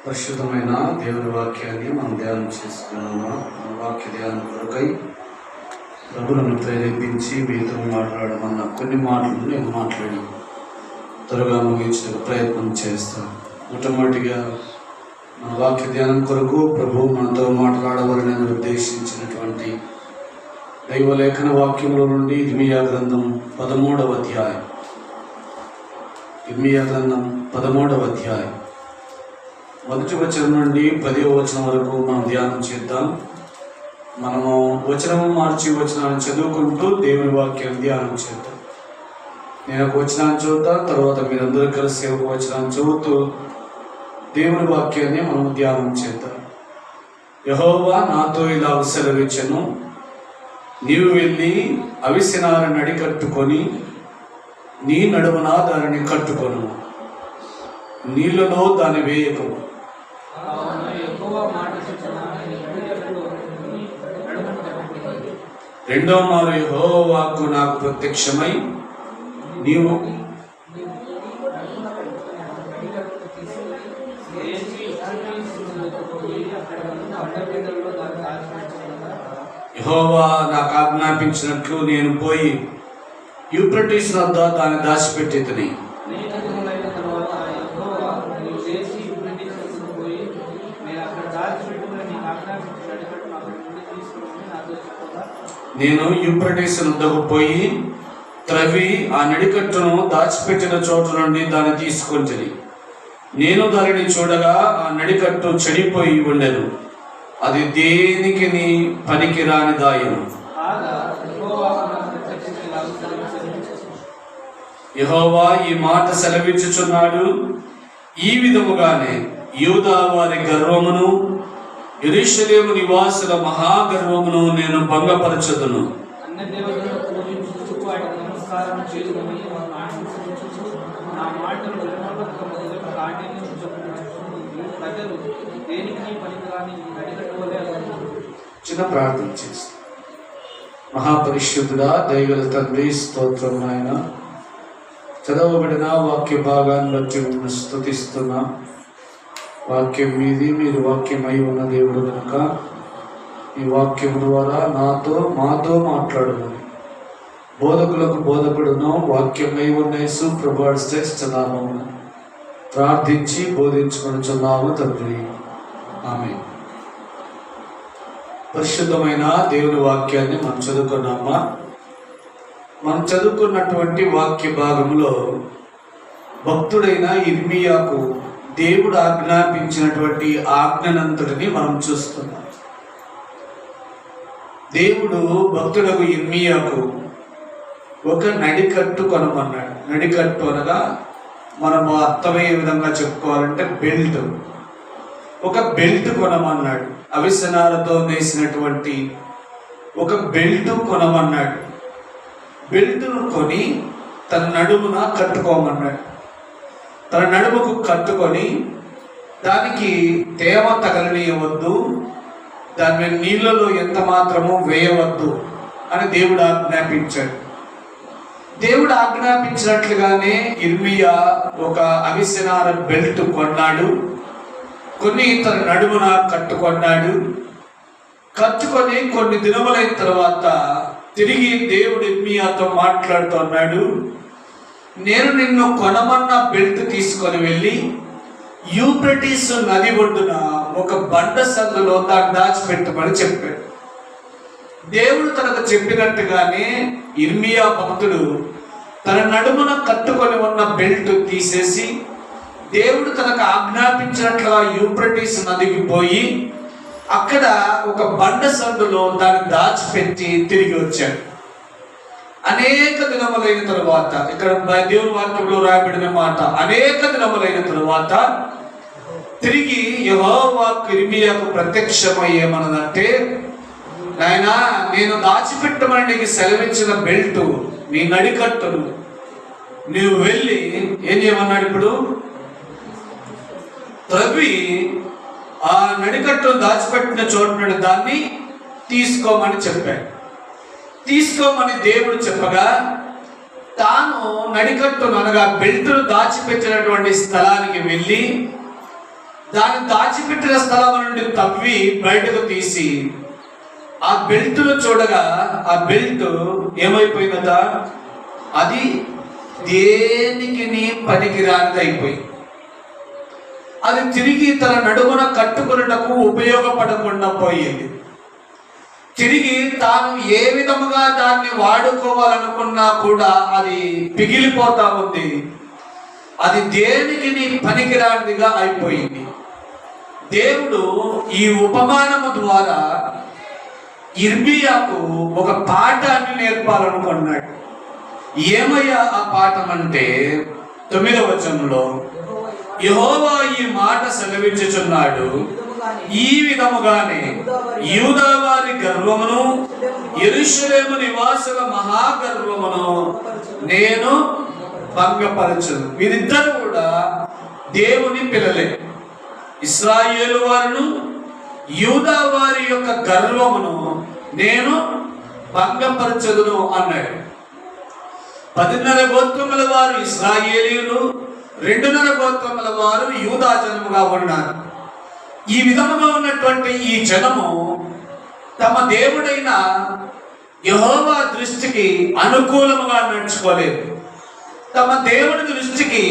పరిశుద్ధమైన దేవుని వాక్యాన్ని మనం ధ్యానం చేసుకున్నాము. వాక్య ధ్యానం కొరకై ప్రభులను ప్రేరేపించి మీతో మాట్లాడమన్న కొన్ని మాటలు నేను మాట్లాడి త్వరగా ముగించడానికి ప్రయత్నం చేస్తాను. మొట్టమొదటిగా మన వాక్య ధ్యానం కొరకు ప్రభు మనతో మాట్లాడవాలని ఉద్దేశించినటువంటి దైవలేఖన వాక్యంలో నుండి ఇర్మియా గ్రంథం 13వ అధ్యాయం. ఇర్మియా గ్రంథం 13వ అధ్యాయం మొదటి వచనం నుండి 10వ వచనం వరకు మనం ధ్యానం చేద్దాం. మనము వచనము మార్చి వచనాన్ని చదువుకుంటూ దేవుని వాక్యాన్ని ధ్యానం చేద్దాం. నేను ఒక వచనాన్ని చదువుతాను, తర్వాత మీరందరూ కలిసి ఒక వచనాన్ని చదువుతూ దేవుని వాక్యాన్ని మనం ధ్యానం చేద్దాం. యెహోవా నాతో ఇలా సెలవిచ్చెను, నీవు వెళ్ళి అవిసె నార నడికట్టుకొని నీ నడుమున దానిని కట్టుకొను, నీళ్లలో దాన్ని వేయకము. రెండవ మారు యెహోవా వాక్కు నాకు ప్రత్యక్షమై, నీవు యెహోవా నాకు ఆజ్ఞాపించినట్లు నేను పోయి యూఫ్రటీస్ వద్ద దాన్ని దాచిపెట్టేదని. నేను యూఫ్రటీస్ వద్దకు పోయి త్రవ్వి ఆ నడికట్టును దాచిపెట్టిన చోటు నుండి దాన్ని తీసుకొంటిని. నేను దానిని చూడగా ఆ నడికట్టు చెడిపోయి ఉండెను, అది దేనికి పనికి రాని దాయను. యెహోవా ఈ మాట సెలవిచ్చుచున్నాడు, ఈ విధముగానే యూదా వారి గర్వమును యెరూషలేము నివాసుల మహాగర్వమును నేను భంగపరచుదును. చిన్న ప్రార్థన చేస్తాం. మహాపరిశుద్ధుడా, దయగల తండ్రి, స్తోత్రం నాయన. చదవబడిన వాక్య భాగాన్ని బట్టి మిమ్మల్ని స్తుతిస్తున్నా. వాక్యం మీది, మీరు వాక్యమై ఉన్న దేవుడు కనుక ఈ వాక్యం ద్వారా మాతో మాట్లాడమని బోధకులకు బోధకుడును వాక్యమై ఉన్న యేసు ప్రభువు శ్రేష్ఠ నామమున ప్రార్థించి బోధించుకొనుచున్నాము తండ్రి, ఆమేన్. పరిశుద్ధమైన దేవుని వాక్యాన్ని మనం చదువుకున్నామా? మనం చదువుకున్నటువంటి వాక్య భాగంలో భక్తుడైన ఇర్మియాకు దేవుడు ఆజ్ఞాపించినటువంటి ఆజ్ఞనంతటిని మనం చూస్తున్నాం. దేవుడు భక్తుడకు ఇర్మియాకు ఒక నడికట్టు కొనమన్నాడు. నడికట్టు అనగా మనము అర్థమయ్యే విధంగా చెప్పుకోవాలంటే బెల్ట్. ఒక బెల్ట్ కొనమన్నాడు. అవిసె నారతో నేసినటువంటి ఒక బెల్ట్ కొనమన్నాడు. బెల్ట్ను కొని తన నడుమున కట్టుకోమన్నాడు. తన నడుముకు కట్టుకొని దానికి తేమ తగలనీయవద్దు, దాని మీద నీళ్ళలో ఎంత మాత్రము వేయవద్దు అని దేవుడు ఆజ్ఞాపించాడు. దేవుడు ఆజ్ఞాపించినట్లుగానే ఇర్మియా ఒక అవిసె నార బెల్ట్ కొన్నాడు. కొన్ని తన నడుమున కట్టుకొన్నాడు. కట్టుకొని కొన్ని దినములైన తర్వాత తిరిగి దేవుడు ఇర్మియాతో మాట్లాడుతున్నాడు, నేను నిన్ను కొనమన్న బెల్ట్ తీసుకొని వెళ్ళి యూఫ్రటీస్ నది ఒడ్డున ఒక బండ సందులో దాన్ని దాచిపెట్టమని చెప్పాడు. దేవుడు తనకు చెప్పినట్టుగానే ఇర్మియా భక్తుడు తన నడుమున కట్టుకొని ఉన్న బెల్ట్ తీసేసి దేవుడు తనకు ఆజ్ఞాపించినట్లుగా యూఫ్రటీస్ నదికి పోయి అక్కడ ఒక బండ సందులో దాన్ని దాచిపెట్టి తిరిగి వచ్చాడు. అనేక దినములైన తరువాత, ఇక్కడ దేవుని వాక్యంలో రాయబడిన మాట, అనేక దినములైన తరువాత తిరిగి యెహోవా ఇర్మియాకు ప్రత్యక్షమయ్యేమన్నదంటే, నాయనా, నేను దాచిపెట్టమని నీకు సెలవించిన బెల్ట్, నీ నడికట్టును నువ్వు వెళ్ళి ఏం చేయమన్నాడు? ఇప్పుడు త్రవ్వి ఆ నడికట్టును దాచిపెట్టిన చోటు నుండి దాన్ని తీసుకోమని చెప్పాడు. తీసుకోమని దేవుడు చెప్పగా తాను నడికట్టును అనగా బెల్టును దాచిపెట్టినటువంటి స్థలానికి వెళ్ళి దాన్ని దాచిపెట్టిన స్థలం నుండి తవ్వి బయటకు తీసి ఆ బెల్ట్ను చూడగా ఆ బెల్ట్ ఏమైపోయిందట, అది దేనికి పనికిరానిది అయిపోయింది. అది తిరిగి తన నడుమున కట్టుకున్నటకు ఉపయోగపడకుండా పోయింది. తిరిగి తాను ఏ విధముగా దాన్ని వాడుకోవాలనుకున్నా కూడా అది పిగిలిపోతా ఉంది. అది దేనికి పనికిరానిదిగా అయిపోయింది. దేవుడు ఈ ఉపమానము ద్వారా ఇర్మియాకు ఒక పాఠాన్ని నేర్పాలనుకున్నాడు. ఏమయ్యా ఆ పాఠం అంటే 9వ వచనంలో యెహోవా ఈ మాట సెలవించుచున్నాడు, ఈ విధముగానే యూదా వారి గర్వమును యెరూషలేము నివాసుల మహాగర్వమును నేను భంగపరచును. వీరిద్దరు కూడా దేవుని పిల్లలే. ఇశ్రాయేలు వారును యూదా వారి యొక్క గర్వమును నేను భంగపరచదును అన్నాడు. 10.5 గోత్రముల వారు ఇశ్రాయేలీయులు, 2.5 గోత్రముల వారు యూదా జనముగా ఉన్నారు. ఈ విధముగా ఉన్నటువంటి ఈ జనము తమ దేవుడైన యెహోవా దృష్టికి అనుకూలముగా నడుచుకోలేదు. తమ దేవుడి దృష్టికి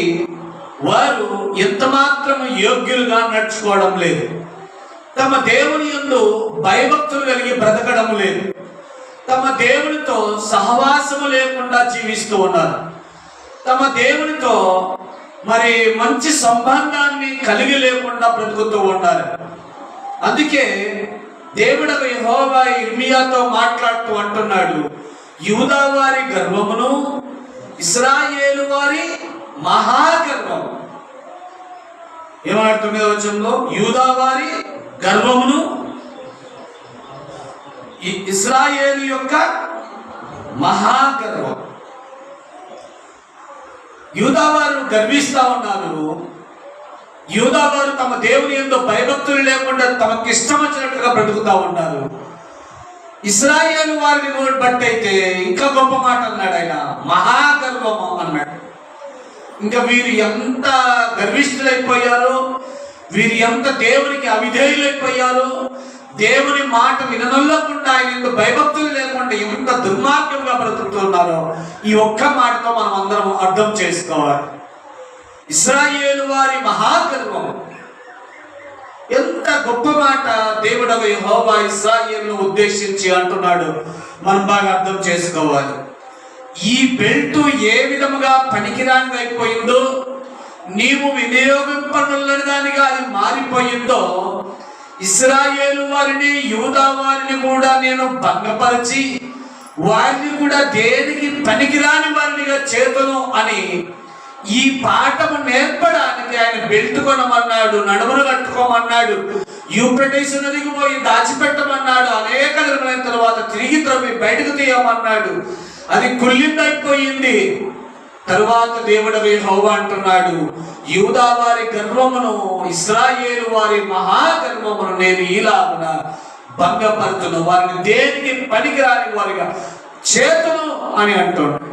వారు ఎంత మాత్రము యోగ్యులుగా నడుచుకోవడం లేదు. తమ దేవుని యందు భయభక్తులు కలిగి బ్రతకడం లేదు. తమ దేవునితో సహవాసము లేకుండా జీవిస్తూ ఉన్నారు. తమ దేవునితో మరి మంచి సంబంధాన్ని కలిగి లేకుండా బ్రతుకుతూ ఉన్నారు. అందుకే దేవుడు యెహోవా ఇర్మియాతో మాట్లాడుతూ అంటున్నాడు, యూదా వారి గర్వమును ఇశ్రాయేలు వారి మహాగర్వం. ఏమన్నాడు 9వ వచనంలో? యూదా వారి గర్వమును ఇశ్రాయేలు యొక్క మహాగర్వం. యూదా వారు గర్విస్తా ఉన్నారు. యూదా వారు తమ దేవుని యందు భయభక్తులు లేకుండా తమకు ఇష్టం వచ్చినట్టుగా బ్రతుకుతా ఉన్నారు. ఇశ్రాయేలు వారిని బట్టి అయితే ఇంకా గొప్ప మాట అన్నాడు ఆయన, మహాగర్వము అన్నాడు. ఇంకా వీరు ఎంత గర్విష్ఠులైపోయారో, వీరు ఎంత దేవునికి అవిధేయులైపోయారో, దేవుని మాట విననొల్లకుండా ఆయన భయభక్తులు లేకుండా ఎంత దుర్మార్గంగా బ్రతుకుతున్నారో ఈ ఒక్క మాటతో మనం అందరం అర్థం చేసుకోవాలి. ఇశ్రాయేలు వారి మహాగర్వం ఎంత గొప్ప మాట దేవుడు యెహోవా ఇశ్రాయేలును ఉద్దేశించి అంటున్నాడు, మనం బాగా అర్థం చేసుకోవాలి. ఈ బెల్ట్ ఏ విధముగా పనికిరానిది అయిపోయిందో, నీవు వినియోగింపనులని దానిగా అది మారిపోయిందో, ఇశ్రాయేలు వారిని యూదా వారిని కూడా నేను భంగపరిచి వారిని కూడా దేనికి పనికిరాని వారినిగా చేతును అని ఈ పాఠము నేర్పడానికి ఆయన బెల్ట్ కొనమన్నాడు, నడుమును కట్టుకోమన్నాడు, యూఫ్రటీసు నదికి పోయి దాచిపెట్టమన్నాడు. అనేక దినములైన తర్వాత తిరిగి త్రవ్వి బయటకు తీయమన్నాడు. అది కుళ్ళిందైపోయింది. తరువాత దేవుడు యెహోవా అంటున్నాడు, యూదా వారి గర్వమును ఇశ్రాయేలు వారి మహాగర్వమును నేను ఈలాగున భంగపరుతును, వారిని దేనికి పనికిరాని వారిగా చేతును అని అంటున్నాడు.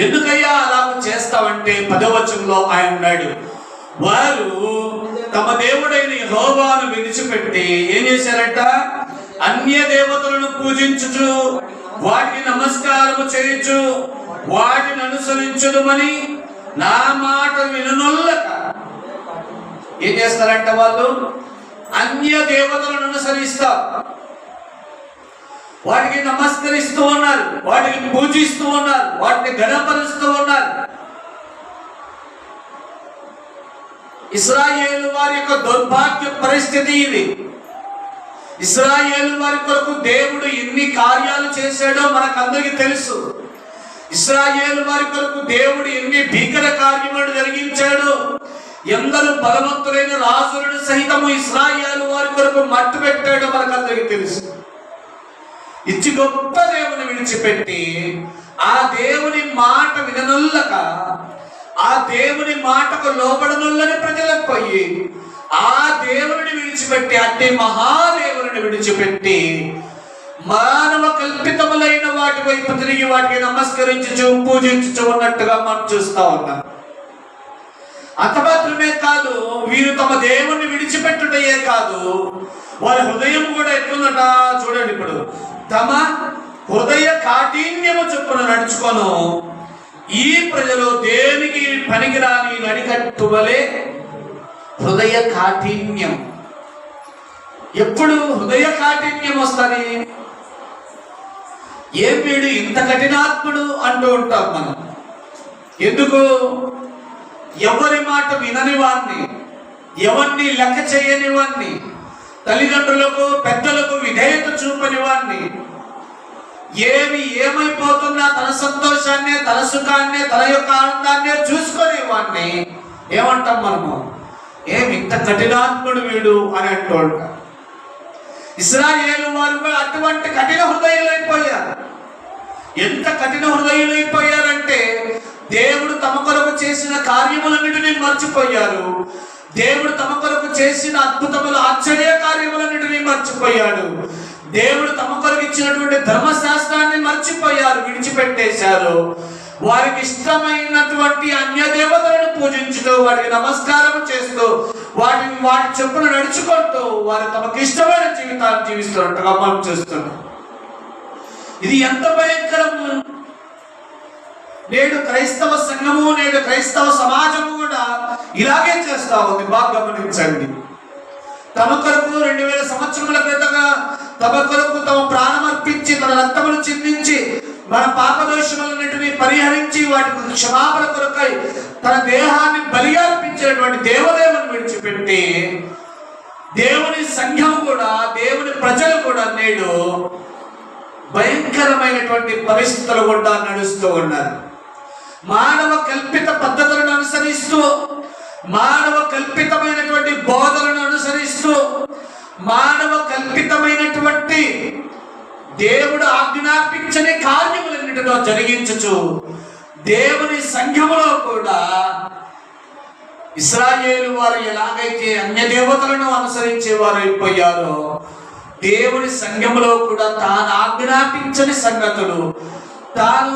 ఎందుకయ్యా అలా చేస్తావంటే 10వ వచనంలో ఆయన అన్నాడు, వారు తమ దేవుడైన యెహోవాను విడిచిపెట్టి ఏం చేశారట, అన్య దేవతలను పూజించుచు వాటికి నమస్కారము చేయించు వాటిని అనుసరించుదుమని నా మాట విననొల్లక ఏం చేస్తారంట, వాళ్ళు అన్య దేవతలను అనుసరిస్తారు, వాటికి నమస్కరిస్తూ ఉన్నారు, వాటికి పూజిస్తూ ఉన్నారు, వాటిని ఘనపరుస్తూ ఉన్నారు. ఇశ్రాయేలు వారి యొక్క దౌర్భాగ్య పరిస్థితి ఇది. ఇశ్రాయేలు వారి కొరకు దేవుడు ఎన్ని కార్యాలు చేశాడో మనకందరికీ తెలుసు. ఇశ్రాయేలు వారి కొరకు దేవుడు ఎన్ని భీకర కార్యములు జరిగించాడో, ఎందరు బలవంతులైన రాజులను సహితము ఇశ్రాయేలు వారి కొరకు మట్టు పెట్టాడో మనకందరికీ తెలుసు. ఇచ్చి గొప్ప దేవుని విడిచిపెట్టి ఆ దేవుని మాట విననొల్లక, ఆ దేవుని మాటకు లోబడనొల్లని ప్రజలకు పోయి ఆ దేవుని విడిచిపెట్టి, అట్టి మహాదేవుని విడిచిపెట్టి మానవ కల్పితములైన వాటి వైపు తిరిగి వాటికి నమస్కరించు పూజించు ఉన్నట్టుగా మనం చూస్తా ఉన్నాం. అంత మాత్రమే కాదు, వీరు తమ దేవుణ్ణి విడిచిపెట్టుటయే కాదు, వారి హృదయం కూడా ఎట్లుందట చూడండి. ఇప్పుడు తమ హృదయ కాఠిన్యము చొప్పున నడుచుకొను ఈ ప్రజలు దేనికి పనికిరాని నడికట్టువలే. హృదయ కాఠిన్యం. ఎప్పుడు హృదయ కాఠిన్యం వస్తుంది? ఏ వీడు ఇంత కఠినాత్ముడు అంటూ ఉంటాం మనం. ఎందుకు? ఎవరి మాట వినని వాణ్ణి, ఎవరిని లెక్క చేయని వాణ్ణి, తల్లిదండ్రులకు పెద్దలకు విధేయత చూపని వాణ్ణి, ఏమైపోతున్నా తన సంతోషాన్ని, తన సుఖాన్ని, తన యొక్క ఆనందాన్ని చూసుకునే వాణ్ణి ఏమంటాం మనము? ఇంత కఠినాత్ముడు వీడు అని అంటూ ఉంటాం. ఇశ్రాయేలు వారు కూడా అటువంటి కఠిన హృదయులైపోయారు. ఎంత కఠిన హృదయులైపోయారంటే దేవుడు తమ కొరకు చేసిన కార్యములన్నిటినీ మర్చిపోయారు. దేవుడు తమ కొరకు చేసిన అద్భుతములు, ఆశ్చర్య కార్యములన్నిటినీ మర్చిపోయాడు. దేవుడు తమ కొరకు ఇచ్చినటువంటి ధర్మశాస్త్రాన్ని మర్చిపోయారు, విడిచిపెట్టేశారు. వారికి ఇష్టమైనటువంటి అన్య దేవతలను పూజించుతూ, వాటికి నమస్కారం చేస్తూ, వాటి చెప్పున నడుచుకుంటూ వారు తమకు ఇష్టమైన జీవితాన్ని జీవిస్తున్నట్టుగా మనం చూస్తున్నాం. ఇది ఎంత భయంకరము! నేడు క్రైస్తవ సంఘము, నేడు క్రైస్తవ సమాజము కూడా ఇలాగే చేస్తా ఉంది. బాగా గమనించండి. తమ కొరకు 2000 సంవత్సరముల క్రితంగా తమ కొరకు తమ ప్రాణమర్పించి, తన రక్తమును చిందించి, మన పాపదోషములన్నింటినీ పరిహరించి, వాటికి క్షమాపణ కొరకై తన దేహాన్ని బలిగా అర్పించినటువంటి దేవదేవుని విడిచిపెట్టి దేవుని సంఘం కూడా, దేవుని ప్రజలు కూడా నేడు భయంకరమైనటువంటి పరిస్థితులు కూడా నడుస్తూ ఉన్నారు. మానవ కల్పిత పద్ధతులను అనుసరిస్తూ, మానవ కల్పితమైనటువంటి బోధనలను అనుసరిస్తూ, మానవ కల్పితమైనటువంటి దేవుడు ఆజ్ఞాపించని కార్యములన్నిటిలో జరిగించచ్చు. దేవుని సంఘములో కూడా ఇశ్రాయేలు వారు ఎలాగైతే అన్య దేవతలను అనుసరించే వారు అయిపోయారో, దేవుని సంఘములో కూడా తాను ఆజ్ఞాపించని సంగతులు, తాను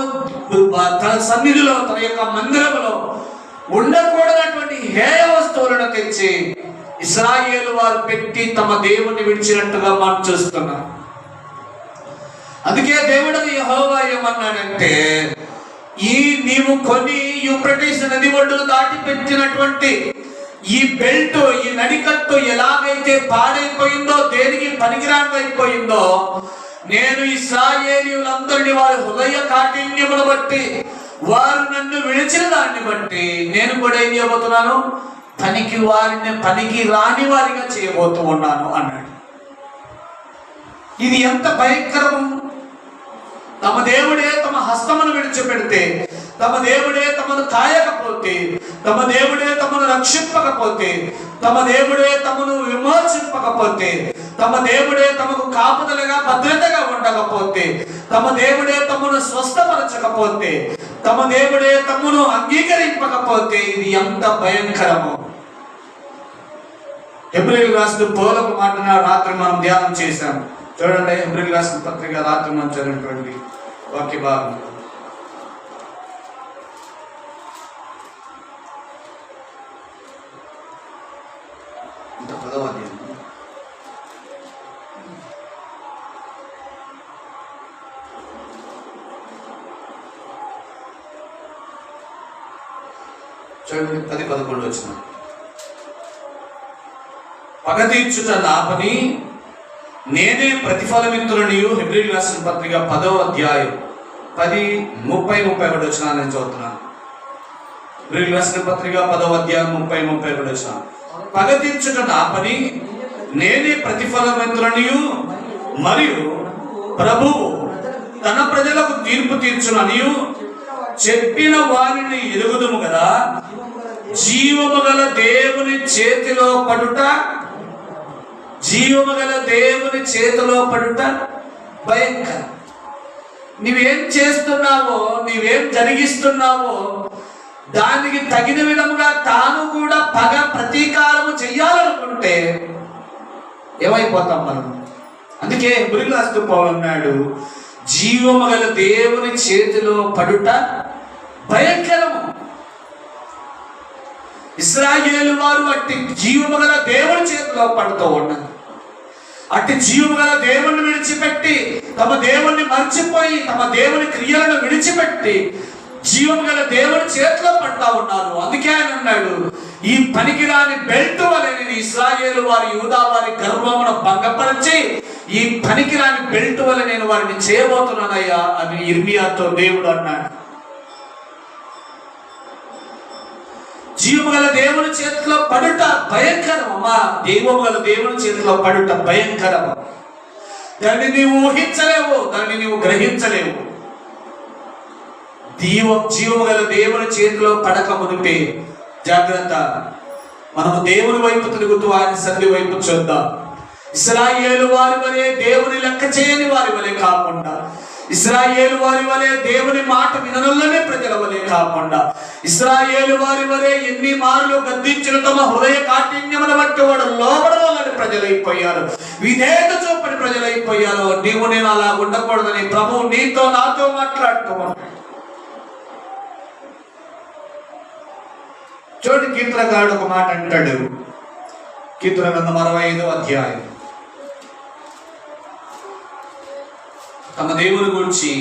తన సన్నిధిలో, తన యొక్క మందిరములో ఉండకూడనటువంటి హేయ వస్తువులను తెచ్చి ఇశ్రాయేలు వారు పెట్టి తమ దేవుని విడిచినట్టుగా మనం చూస్తున్నాం. అందుకే దేవుడు యెహోవా ఏమన్నాడంటే, నీవు కొని యూఫ్రటీస్ నది ఒడ్డును దాటి పెట్టినటువంటి ఈ బెల్ట్, ఈ నడికట్టు ఎలాగైతే పాడైపోయిందో, దేనికి పనికిరానిదైపోయిందో, నేను ఇశ్రాయేలీయులందరినీ వారి హృదయ కాఠిన్యమును బట్టి, వారు నన్ను విడిచిన దాన్ని బట్టి నేను కూడా ఏం చేయబోతున్నాను? పనికి రాని వారిగా చేయబోతూ ఉన్నాను అన్నాడు. ఇది ఎంత భయంకరము! తమ దేవుడే తమ హస్తమును విడిచిపెడితే, తమ దేవుడే తమను కాయకపోతే, తమ దేవుడే తమను రక్షింపకపోతే, తమ దేవుడే తమను విమోచింపకపోతే, తమ దేవుడే తమకు కాపుదలగా భద్రతగా ఉండకపోతే, తమ దేవుడే తమను స్వస్థపరచకపోతే, తమ దేవుడే తమను అంగీకరింపకపోతే ఇది ఎంత భయంకరము! హెబ్రీయులకు రాసిన పౌలకు మాటన రాత్రి మనం ధ్యానం చేశాం. చూడండి, హెబ్రీయులకు రాసిన పత్రిక రాత్రి మనం చదివినటువంటి వాక్య భాగం. ఇంత 10వ అధ్యాయం. చూడండి, 10-11 వచ్చిన. పగ తీర్చుట నా పని, నేనే ప్రతిఫలమిత్రునియు. హెబ్రీయులకు రాసిన పత్రిక 10వ అధ్యాయం 10:30-31 వచ్చిన నేను చదువుతున్నాను. హెబ్రీయులకు రాసిన పత్రిక 10వ అధ్యాయం 30-31 వచ్చిన. పగ తీర్చుట నా పని, నేనే ప్రతిఫలమిత్రునియు, మరియు ప్రభువు తన ప్రజలకు తీర్పు తీర్చుననియు చెప్పిన వారిని ఎరుగుదుము కదా. జీవము గల దేవుని చేతిలో పడుట, జీవము గల దేవుని చేతిలో పడుట భయంకరం. నీవేం చేస్తున్నావో, నీవేం జరిగిస్తున్నావో దానికి తగిన విధముగా తాను కూడా పగ ప్రతీకారము చెయ్యాలనుకుంటే ఏమైపోతాం మనం? అందుకే హెబ్రీయులకు రాస్తూ పౌలు అన్నాడు, జీవము గల దేవుని చేతిలో పడుట భయంకరము. ఇశ్రాయేలు వారు అట్టి జీవము గల దేవుని చేతిలో పడుతూ ఉన్నారు. అట్టి జీవము గల దేవుణ్ణి విడిచిపెట్టి తమ దేవుణ్ణి మర్చిపోయి తమ దేవుని క్రియలను విడిచిపెట్టి జీవము గల దేవుని చేతిలో పడతా ఉన్నారు. అందుకే ఆయన అన్నాడు, ఈ పనికిరాని బెల్ట్ వలె నేను ఇశ్రాయేలు వారి యూదా వారి గర్వమును భంగపరిచి ఈ పనికిరాని బెల్ట్ వలె నేను వారిని చేయబోతున్నానయ్యా అని ఇర్మియాతో దేవుడు అన్నాడు. జీవము గల దేవుని చేతిలో పడుట భయంకరం అమ్మా. జీవము గల దేవుని చేతిలో పడుట భయంకరం. దాన్ని నీవు ఊహించలేవు, దాన్ని నీవు గ్రహించలేవు. జీవము గల దేవుని చేతిలో పడక మునిపే జాగ్రత్త. మనము దేవుని వైపు తిరుగుతూ ఆయన సన్నిధి వైపు చూద్దాం. ఇశ్రాయేలు వారి వలె దేవుని లెక్క చేయని వారి వలె కాకుండా, ఇశ్రాయేలు వారి వలె దేవుని మాట విననులనే ప్రజల వలె కాకుండా, ఇశ్రాయేలు వారి వలె ఎన్ని మార్లు గద్దించిన తమ హృదయ కాఠిన్యమును బట్టి వాడు లోబడవాలని ప్రజలైపోయారు, విధేయత చూపని ప్రజలైపోయారు. నీవు నేను అలా ఉండకూడదని ప్రభువు నీతో నాతో మాట్లాడుకోమన్నాడు. చూడు, కీర్తనకారుడు ఒక మాట అంటాడు. కీర్తన గ్రంథం 65వ అధ్యాయం. తమ దేవుని గురించి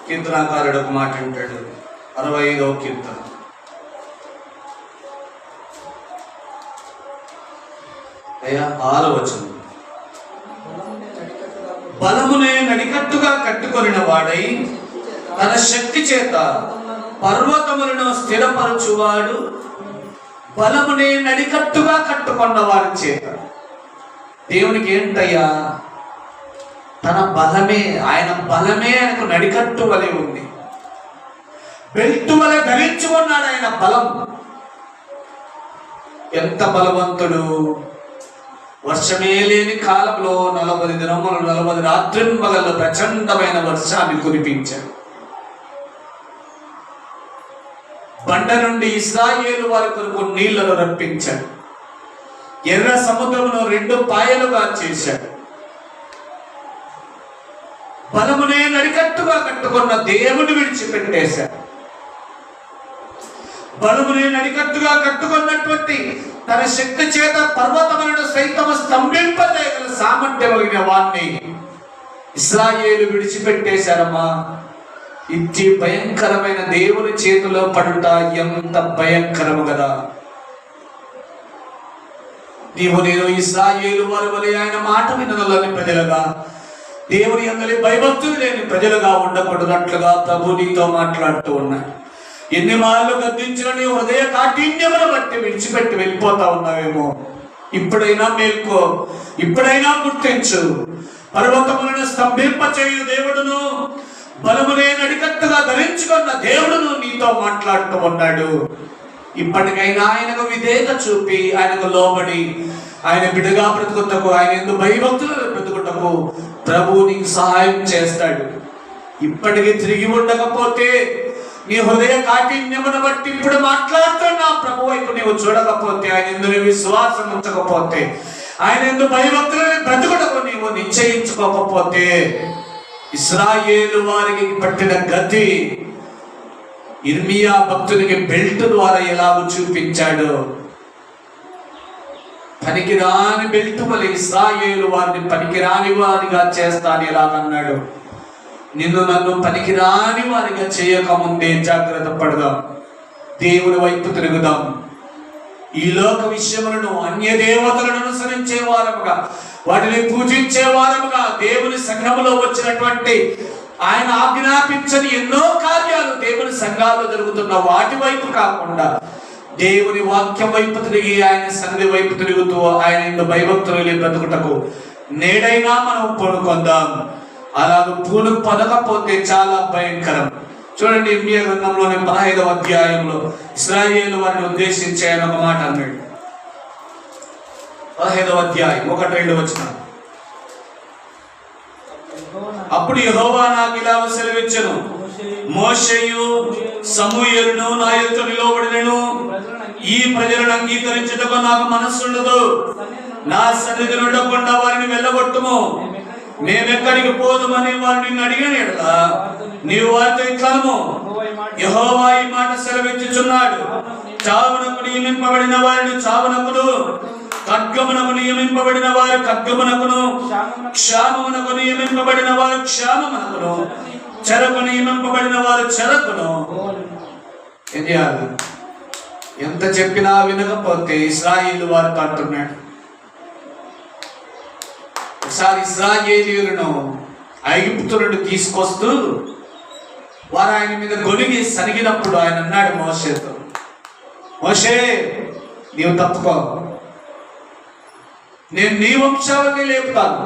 కీర్తనకారుడు ఒక మాట అంటాడు. 65వ కీర్తన 6వ వచనం. బలమునే నడికట్టుగా కట్టుకొనిన వాడై తన శక్తి చేత పర్వతములను స్థిరపరచువాడు. బలమునే నడికట్టుగా కట్టుకున్న వారి చేత. దేవునికి ఏంటయ్యా? తన బలమే, ఆయన బలమే ఆయనకు నడికట్టు వలె ఉంది. బెల్టు వలె ధరించుకున్నాడు ఆయన బలం. ఎంత బలవంతుడు! వర్షమే లేని కాలంలో 40 దినములు 40 రాత్రింబగళ్ళు ప్రచండమైన వర్షాన్ని కురిపించాడు. బండ నుండి ఇశ్రాయేలు వారి కొరకు నీళ్లను రప్పించాడు. ఎర్ర సముద్రమును 2 పాయలుగా చేశాడు. బలమునే నడికట్టుగా కట్టుకున్న దేవుని విడిచిపెట్టేశాడు. బలమునే నడికట్టుగా కట్టుకున్నటువంటి తన శక్తి చేత పర్వతములను సైతం స్తంభింపజేయగల సామర్థ్యం కలిగిన వాణ్ణి ఇశ్రాయేలు విడిచిపెట్టేశారమ్మా. ఇట్టి భయంకరమైన దేవుని చేతిలో పడుట ఎంత భయంకరము కదా! నీవు నేను ఇశ్రాయేలు వారి వలె ఆయన మాట విననులని ప్రజలుగా, దేవుని యందలి భయభక్తులు లేని ప్రజలుగా ఉండకూడనట్లుగా ప్రభు నీతో మాట్లాడుతూ ఉన్నాడు. ఎన్ని మార్లు గద్దించిన నీ హృదయ కాఠిన్యమును బట్టి విడిచిపెట్టి వెళ్ళిపోతా ఉన్నావేమో. ఇప్పుడైనా మేల్కో, ఇప్పుడైనా గుర్తించు. పర్వతములను స్తంభింపచేయు దేవుడును, బలమునే నడికట్టుగా ధరించుకున్న దేవుడును నీతో మాట్లాడుతూ ఉన్నాడు. ఇప్పటికైనా ఆయనకు విధేయత చూపి, ఆయనకు లోబడి, ఆయన బిడ్డగా బ్రతుకుటకు, ఆయన ఎందుకు భయభక్తులు బ్రతుకుటకు ప్రభువు నీకు సహాయం చేస్తాడు. ఇప్పటికీ తిరిగి ఉండకపోతే, నీ హృదయ కాఠిన్యమును బట్టి ఇప్పుడు మాట్లాడుతున్నా ప్రభు వైపు నీవు చూడకపోతే, ఆయన ఎందుకు విశ్వాసం ఉంచకపోతే, ఆయన ఎందుకు భయభక్తులను బ్రతుకుటకు నీవు నిశ్చయించుకోకపోతే, ఇశ్రాయేలు వారికి పట్టిన గతి ఇర్మియా భక్తునికి బెల్ట్ ద్వారా ఎలాగో చూపించాడు. పనికిరాని బెల్ట్ వలె ఇశ్రాయేలు వారిని పనికిరాని వారిగా చేస్తాను ఎలాగన్నాడు. నిన్ను నన్ను పనికిరాని వారిగా చేయకముందే జాగ్రత్త పడదాం. దేవుని వైపు తిరుగుదాం. ఈ లోక విషయములను, అన్య దేవతలను అనుసరించే వారముగా, వాటిని పూజించే వారముగా, దేవుని సంఘములో వచ్చినటువంటి ఆయన ఆజ్ఞాపించని ఎన్నో కార్యాలు దేవుని సంఘాల్లో జరుగుతున్న వాటి వైపు కాకుండా దేవుని వాక్యం వైపు తిరిగి, ఆయన సన్నిధి వైపు తిరుగుతూ, ఆయన ఇందు భయభక్తులు బ్రతుకుటకు నేడైనా మనం పూనుకొందాం. అలాగ పదకపోతే చాలా భయంకరం. చూడండి, ఇర్మియా గ్రంథంలోని 15వ అధ్యాయంలో ఇశ్రాయేలు వారిని ఉద్దేశించి ఆయన ఒక మాట అన్నాడు. 15వ అధ్యాయం 1-2 వచనాలు. అప్పుడు యెహోవా నాకు ఇలా సెలవిచ్చెను, మోషేయు సమూయేలును నా ఎదుట నిలవబడినను ఈ ప్రజలను అంగీకరించుటకు నాకు మనస్సుండదు. నా సన్నిధి ఉండకుండా వారిని వెళ్ళగొట్టుము. మేమెక్కడికి పోదుమని వారు నిన్ను అడిగిన ఎడల నీవు వారితో ఇట్లనము, యెహోవా ఈ మాట సెలవిచ్చుచున్నాడు, చావునకు నియమింపబడిన వారిని చావునకును, ఖడ్గమునకు నియమింపబడిన వారు ఖడ్గమునకును, క్షామమునకు నియమింపబడిన వారు క్షామమునకును, చెరకు నియమింపబడిన వారు చెరకును. ఏం చేయాలి? ఎంత చెప్పినా వినకపోతే ఇశ్రాయేలు వారు అంటున్నాడు. ఒకసారి ఇశ్రాయేలీయులను ఐగుప్తు నుండి తీసుకొస్తూ వారు ఆయన మీద గొలిగి సనిగినప్పుడు ఆయన అన్నాడు మోషేతో, మోషే నీవు తప్పుకో, నేను నీ వంశావళిని లేపుతాను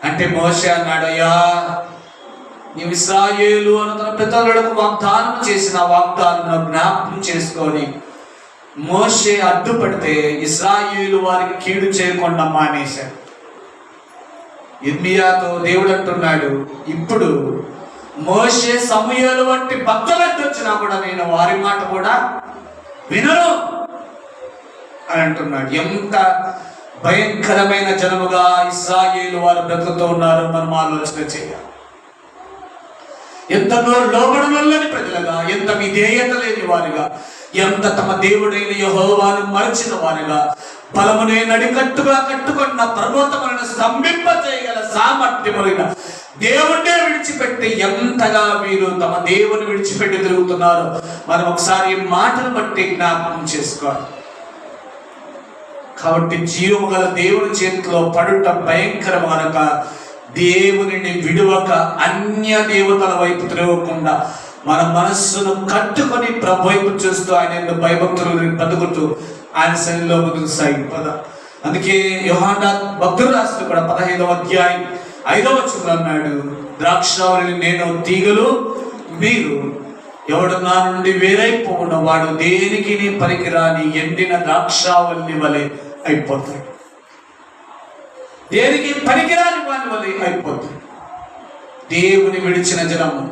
అంటే మోషే అన్నాడు, అయ్యా నీవు ఇశ్రాయేలు అని తన పితరులకు వాగ్దానం చేసిన వాగ్దానం జ్ఞాపకం చేసుకొని మోషే అడ్డుపడితే ఇశ్రాయేలు వారికి కీడు చేయకుండా మానేశాడు. ఇర్మియాతో దేవుడు అంటున్నాడు, ఇప్పుడు మోషే సమూయేలు వంటి భక్తులంటూ వచ్చినా కూడా నేను వారి మాట కూడా వినను అని అంటున్నాడు. ఎంత భయంకరమైన జనముగా ఇశ్రాయేలు వారు బ్రతుకుతూ ఉన్నారో మనం ఆలోచన చేయాలి. ఎంత లోబడలేని ప్రజలుగా, ఎంత విధేయత లేని వారిగా, ఎంత తమ దేవుడైన యెహోవాను మరచిన వారిగా, బలమునే నడికట్టుగా కట్టుకున్న పర్వతములను స్తంభింప చేయగల సామర్థ్యములైన దేవుడే విడిచిపెట్టి ఎంతగా వీరు తమ దేవుని విడిచిపెట్టి తిరుగుతున్నారు. మనం ఒకసారి మాటను బట్టి జ్ఞాపకం చేసుకోవాలి. కాబట్టి జీవము గల దేవుని చేతిలో పడుట భయంకరం కనుక దేవునిని విడువక అన్య దేవతల వైపు తిరగకుండా మన మనస్సును కట్టుకొని ప్రభు వైపు చూస్తూ ఆయన భయభక్తులు బతుకుతూ ఆయన శైలిలో ముందుకు సాగిపోదా. అందుకే యోహాను భక్తులు రాస్తూ కూడా 15వ అధ్యాయం 5వ వచనంలో అన్నాడు, ద్రాక్షావళిని నేను తీగలు, మీరు ఎవడు నా నుండి వేరైపోవున వాడు దేనికి పనికిరాని ఎండిన ద్రాక్షావళి వలె అయిపోతాడు. దేనికి పనికిరాని వాని వలె అయిపోతాడు. దేవుని విడిచిన జనము,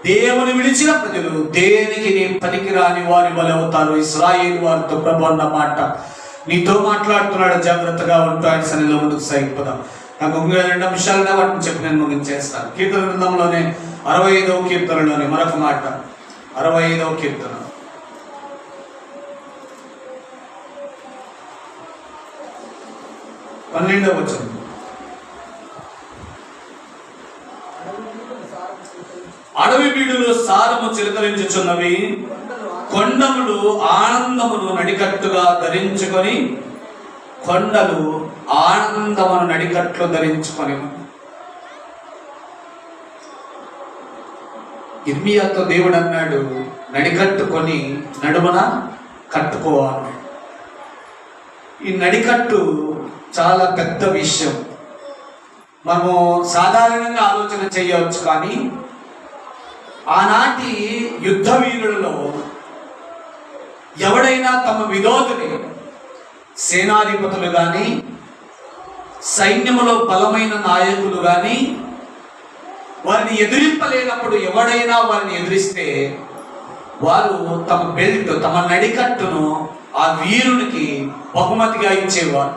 దేవుని విడిచిన ప్రజలు దేనికి పనికిరాని వారి వలె అవుతారు. ఇశ్రాయేలు వారితో ప్రభు అన్న మాట నీతో మాట్లాడుతున్నాడు, జాగ్రత్తగా ఉంటూ ఆయన సన్నిధిలో ముందుకు సాగిపోదాం. నాకు 2 నిమిషాలుగా వాటిని చెప్పి నేను ముగించేస్తాను. కీర్తన గ్రంథంలోనే 65వ కీర్తనలోనే మరొక మాట, 65వ కీర్తన 12వ వచనం. అడవి బీడులో సారము చిలకరించుచున్నవి, కొండములు ఆనందమును నడికట్టుగా ధరించుకొని, కొండలు ఆనందమును నడికట్లు ధరించుకొని. ఇర్మియాతో దేవుడు అన్నాడు, నడికట్టుకొని నడుమన కట్టుకోవాలి. ఈ నడికట్టు చాలా పెద్ద విషయం. మనము సాధారణంగా ఆలోచన చేయవచ్చు, కానీ ఆనాటి యుద్ధ వీరులలో ఎవడైనా తమ విరోధిని, సేనాధిపతులు కానీ సైన్యములో బలమైన నాయకులు కానీ వారిని ఎదిరింపలేనప్పుడు ఎవడైనా వారిని ఎదిరిస్తే వారు తమ బెల్ట్, తమ నడికట్టును ఆ వీరునికి బహుమతిగా ఇచ్చేవారు.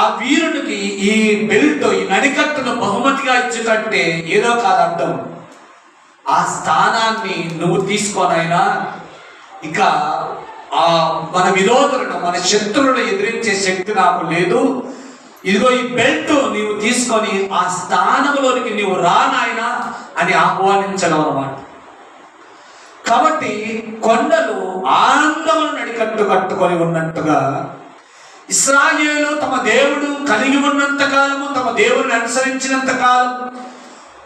ఆ వీరునికి ఈ బెల్ట్, ఈ నడికట్టును బహుమతిగా ఇచ్చేటంటే ఏదో కాదు అర్థం, ఆ స్థానాన్ని నువ్వు తీసుకోనైనా ఇక ఆ మన విరోధులను, మన శత్రువులను ఎదిరించే శక్తి నాకు లేదు, ఇదిగో ఈ బెల్ట్ నీవు తీసుకొని ఆ స్థానంలోనికి నీవు రానాయనా అని ఆహ్వానించడం అన్నమాట. కాబట్టి కొండలు ఆనందమును నడికట్టు కట్టుకొని ఉన్నట్టుగా ఇశ్రాయేలు తమ దేవుడు కలిగి ఉన్నంత కాలము, తమ దేవుడిని అనుసరించినంత కాలం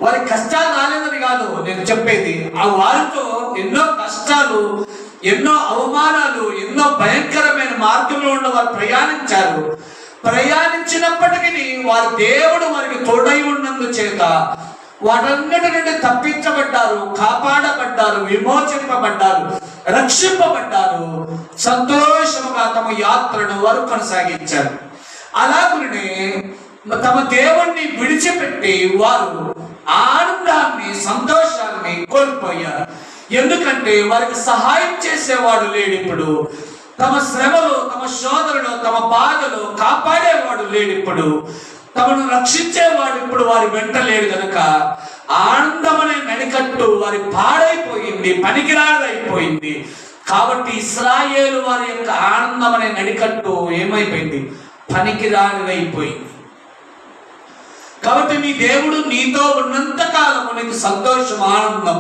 వారి కష్టాలు రాలేదని కాదు నేను చెప్పేది. ఆ వారితో ఎన్నో కష్టాలు, ఎన్నో అవమానాలు, ఎన్నో భయంకరమైన మార్గంలో ఉన్న వారు ప్రయాణించారు. ప్రయాణించినప్పటికీ వారి దేవుడు వారికి తోడై ఉన్నందు చేత వాటన్నిటి నుండి తప్పించబడ్డారు, కాపాడబడ్డారు, విమోచింపబడ్డారు, రక్షింపబడ్డారు. సంతోషముగా తమ యాత్రను వారు కొనసాగించారు. అలాగనే తమ దేవుణ్ణి విడిచిపెట్టి వారు ఆనందాన్ని, సంతోషాన్ని కోల్పోయారు. ఎందుకంటే వారికి సహాయం చేసేవాడు లేడు. ఇప్పుడు తమ శ్రమలో, తమ శోధనలో, తమ బాధలో కాపాడేవాడు లేడు. ఇప్పుడు తమను రక్షించేవాడు ఇప్పుడు వారి వెంట లేడు కనుక ఆనందం అనే నడికట్టు వారి పాడైపోయింది, పనికిరాదైపోయింది. కాబట్టి ఇశ్రాయేలు వారి యొక్క ఆనందం అనే నడికట్టు ఏమైపోయింది? పనికిరానిదైపోయింది. కాబట్టి నీ దేవుడు నీతో ఉన్నంత కాలము నీకు సంతోషం, ఆనందం.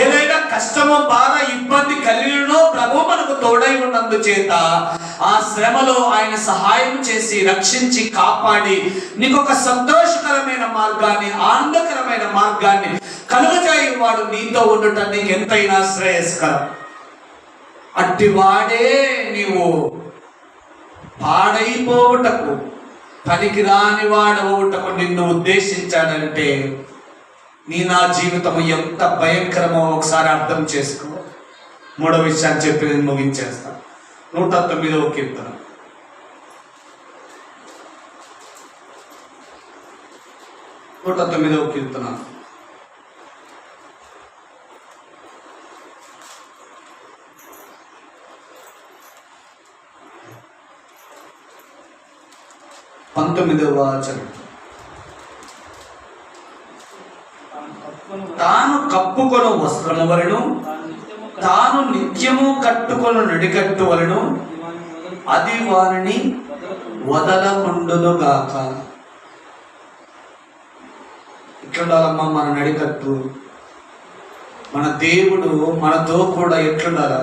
ఏదైనా కష్టమో, బాధ, ఇబ్బంది కలిగినో ప్రభు మనకు తోడై ఉన్నందుచేత ఆ శ్రమలో ఆయన సహాయం చేసి, రక్షించి, కాపాడి నీకు ఒక సంతోషకరమైన మార్గాన్ని, ఆనందకరమైన మార్గాన్ని కలుగజేయి వాడు నీతో ఉండటం నీకు ఎంతైనా శ్రేయస్కరం. అట్టివాడే నీవు పాడైపోవుటకు, పనికిరాని వాడవుటకు నిన్ను ఉద్దేశించాడంటే నా జీవితం ఎంత భయంకరమో ఒకసారి అర్థం చేసుకో. మూడో విషయాన్ని చెప్పి నేను ముగించేస్తా. 109వ కీర్తన. పంతొమ్మిదవ వచనం. తాను కప్పుకొను వస్త్రము వలెను, తాను నిత్యము కట్టుకొను నడికట్టు వలెను అది వారిని వదలకుండును గాక. ఎట్లుండాలమ్మా మన నడికట్టు? మన దేవుడు మనతో కూడా ఎట్లుండాల?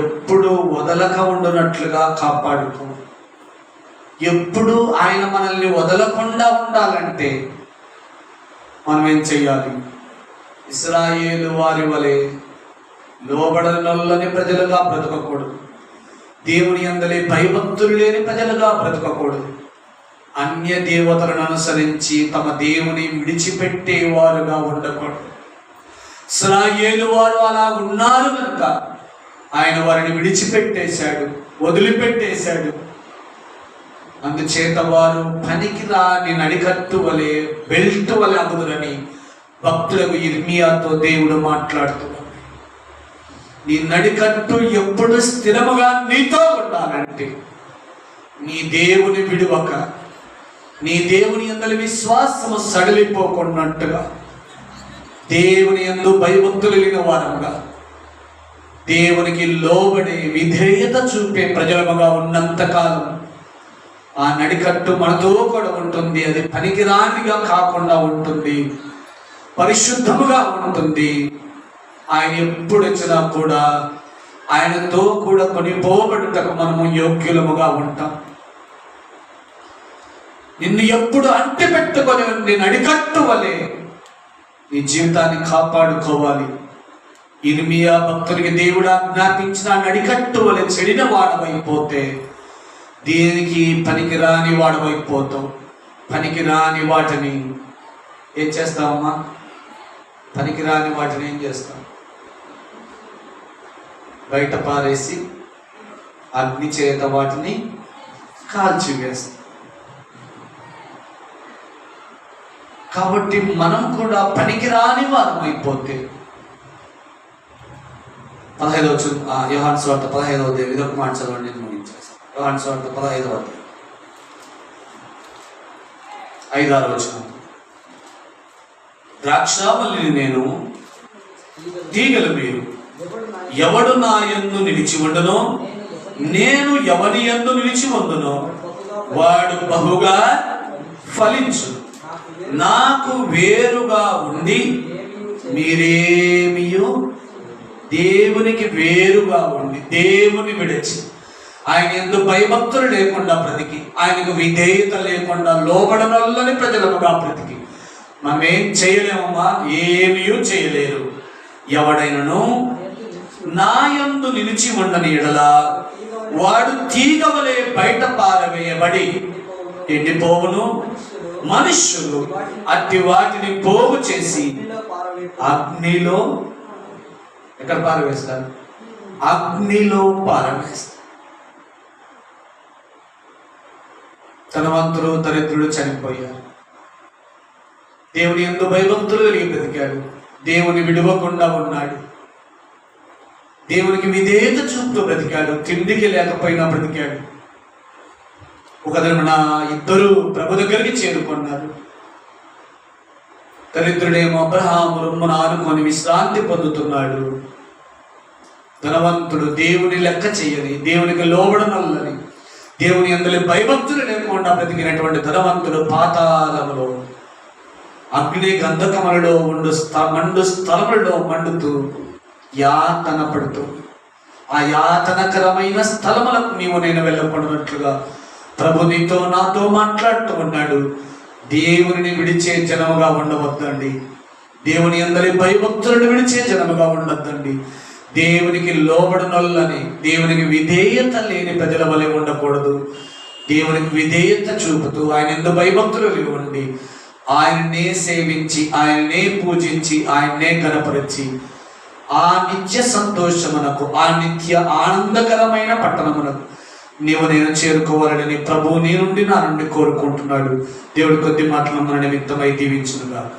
ఎప్పుడు వదలక ఉండునట్లుగా కాపాడుకో. ఎప్పుడు ఆయన మనల్ని వదలకుండా ఉండాలంటే మనం ఏం చెయ్యాలి? ఇశ్రాయేలు వారి వలె లోబడనొల్లని ప్రజలుగా బ్రతకకూడదు. దేవుని యందలి భయభక్తులు లేని ప్రజలుగా బ్రతకకూడదు. అన్య దేవతలను అనుసరించి తమ దేవుని విడిచిపెట్టేవారుగా ఉండకూడదు. ఇశ్రాయేలు వారు అలా ఉన్నారు కనుక ఆయన వారిని విడిచిపెట్టేశాడు, వదిలిపెట్టేశాడు. అందుచేత వారు పనికిరాని నడికట్టు వలె, బెల్ట్ వలె అగుదురని భక్తులకు ఇర్మియాతో దేవుడు మాట్లాడుతున్నాడు. నీ నడికట్టు ఎప్పుడు స్థిరముగా నీతో ఉండాలంటే నీ దేవుని విడువక, నీ దేవుని యందు విశ్వాసము సడలిపోకున్నట్టుగా, దేవుని యందు భయభక్తులు లేని వారముగా, దేవునికి లోబడి విధేయత చూపే ప్రజలముగా ఉన్నంతకాలం ఆ నడికట్టు మనతో కూడా ఉంటుంది. అది పనికిరానిగా కాకుండా ఉంటుంది, పరిశుద్ధముగా ఉంటుంది. ఆయన ఎప్పుడు వచ్చినా కూడా ఆయనతో కూడా కొనిపోబడుటకు మనము యోగ్యులముగా ఉంటాం. నిన్ను ఎప్పుడు అంటి పెట్టుకొని ఉండి నడికట్టు వలె నీ జీవితాన్ని కాపాడుకోవాలి. ఇర్మియా భక్తునికి దేవుడు ఆజ్ఞాపించిన నడికట్టు వలె చెడిన వాడమైపోతే దేనికి పనికిరాని వాడమైపోతావు. పనికిరాని వాటిని ఏం చేస్తావమ్మా? పనికిరాని వాటిని ఏం చేస్తావు? బయట పారేసి అగ్ని చేత వాటిని కాల్చివేస్తాం. కాబట్టి మనం కూడా పనికిరాని వారం అయిపోతే 15వ యోహాను సువార్త 15వ అధ్యాయం ఇదొక మాట చదవండి, ముగించేస్తాం. యోహాను సువార్త 15వ అధ్యాయం 5-6 వచనం. ద్రాక్షావల్లిని నేను, తీగలు మీరు. ఎవడు నా యందు నిలిచి ఉండునో, నేను ఎవరి యందు నిలిచి ఉండునో వాడు బహుగా ఫలించు. నాకు వేరుగా ఉండి మీరేమియో, దేవునికి వేరుగా ఉండి, దేవుని విడిచి, ఆయన యందు భయభక్తులు లేకుండా బ్రతికి, ఆయనకు విధేయత లేకుండా లోబడనొల్లని ప్రజలముగా బ్రతికి మనం ఏం చేయలేమమ్మా? ఏమీ చేయలేరు. ఎవడైనను నా యందు నిలిచి ఉండని ఎడల వాడు తీగ వలె బయట పారవేయబడి ఎండిపోవును. మనుష్యులు అట్టి వాటిని పోగు చేసి అగ్నిలో, ఎక్కడ పారవేస్తారు? అగ్నిలో పారవేస్తారు. ధనవంతుడు దరిద్రుడు చనిపోయారు. దేవుని యందు భయభక్తులు కలిగి బ్రతికాడు. దేవుని విడవకుండా ఉన్నాడు. దేవునికి విధేయత చూపుతూ బ్రతికాడు. తిండికి లేకపోయినా బ్రతికాడు. ఒక దినమున ఇద్దరు ప్రభు దగ్గరికి చేరుకున్నారు. దరిద్రుడేమో అబ్రహాము రొమ్మున ఆనుకొని విశ్రాంతి పొందుతున్నాడు. ధనవంతుడు దేవుని లెక్క చేయని, దేవునికి లోబడనల్లని, దేవుని అందరి భయభక్తులు లేకుండా బ్రతికినటువంటి ధనవంతుడు పాతాళములో అగ్ని గంధకములలో మండు స్థలములలో మండుతూ యాతన పడుతూ, ఆ యాతనకరమైన స్థలములకు నేను వెళ్ళకూడనట్లుగా ప్రభు నీతో నాతో మాట్లాడుతూ ఉన్నాడు. దేవుని విడిచే జనముగా ఉండవద్దండి. దేవుని అందరి భయభక్తులను విడిచే జనముగా ఉండొద్దండి. దేవునికి లోబడనొల్లని, దేవునికి విధేయత లేని ప్రజల వలె ఉండకూడదు. దేవునికి విధేయత చూపుతూ ఆయన ఎందు భయభక్తులు ఉండి ఆయన్నే సేవించి, ఆయన్నే పూజించి, ఆయన్నే గణపరిచి ఆ నిత్య సంతోషమునకు, ఆ నిత్య ఆనందకరమైన పట్టణమునకు నేను చేరుకోవాలని ప్రభు నీ నుండి నా నుండి కోరుకుంటున్నాడు. దేవుడి కొద్ది మాటలు మన నిమిత్తమై దీవించునుగాక.